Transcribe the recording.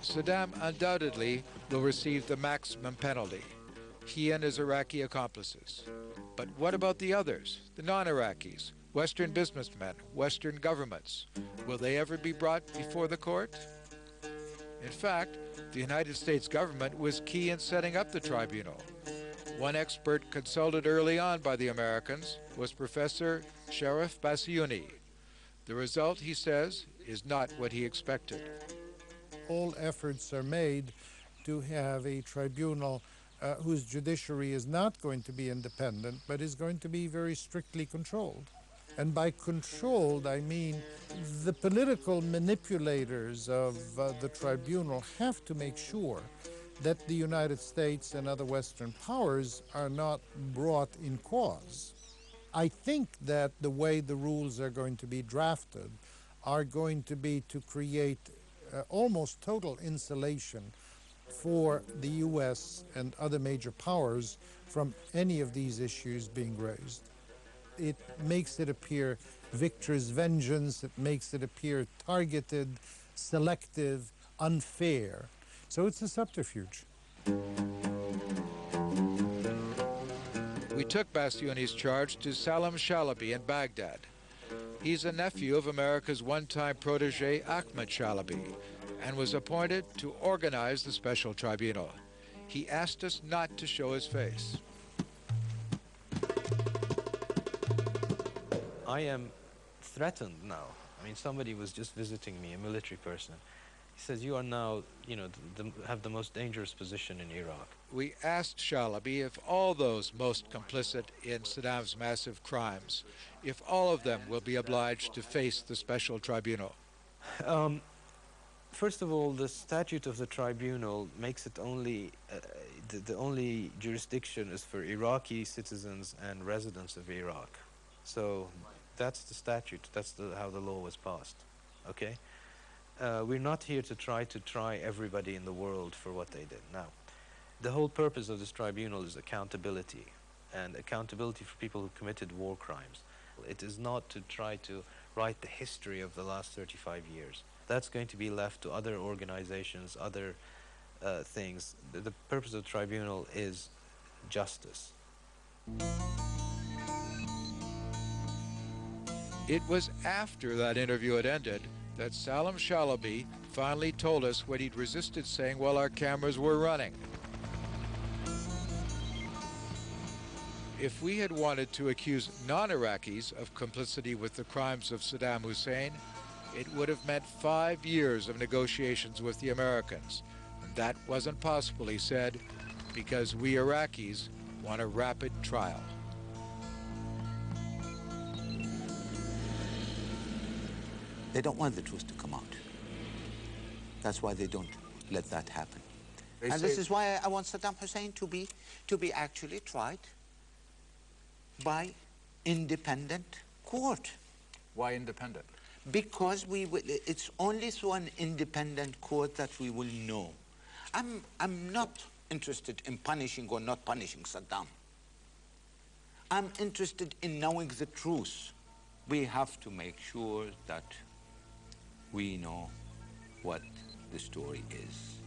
Saddam undoubtedly will receive the maximum penalty, he and his Iraqi accomplices. But what about the others, the non-Iraqis, Western businessmen, Western governments? Will they ever be brought before the court? In fact, the United States government was key in setting up the tribunal. One expert consulted early on by the Americans was Professor Sharif Bassiouni. The result, he says, is not what he expected. All efforts are made to have a tribunal whose judiciary is not going to be independent, but is going to be very strictly controlled. And by controlled, I mean the political manipulators of the tribunal have to make sure that the United States and other Western powers are not brought in cause. I think that the way the rules are going to be drafted are going to be to create almost total insulation for the U.S. and other major powers from any of these issues being raised. It makes it appear victor's vengeance, it makes it appear targeted, selective, unfair. So it's a subterfuge. We took Bassiouni's charge to Salam Shalabi in Baghdad. He's a nephew of America's one-time protege Ahmed Shalabi and was appointed to organize the special tribunal. He asked us not to show his face. I am threatened now. I mean, somebody was just visiting me, a military person. He says, you are now, have the most dangerous position in Iraq. We asked Shalabi if all those most complicit in Saddam's massive crimes, if all of them will be obliged to face the special tribunal. First of all, the statute of the tribunal makes it only, the only jurisdiction is for Iraqi citizens and residents of Iraq. So that's the statute, that's how the law was passed, okay? We're not here to try everybody in the world for what they did. Now, the whole purpose of this tribunal is accountability, and accountability for people who committed war crimes. It is not to try to write the history of the last 35 years. That's going to be left to other organizations, other things. The purpose of the tribunal is justice. It was after that interview had ended that Salam Shalabi finally told us what he'd resisted saying while our cameras were running. If we had wanted to accuse non-Iraqis of complicity with the crimes of Saddam Hussein, it would have meant 5 years of negotiations with the Americans. And that wasn't possible, he said, because we Iraqis want a rapid trial. They don't want the truth to come out. That's why they don't let that happen. And this is why I want Saddam Hussein to be actually tried by independent court. Why independent? Because it's only through an independent court that we will know. I'm not interested in punishing or not punishing Saddam. I'm interested in knowing the truth. We have to make sure that we know what the story is.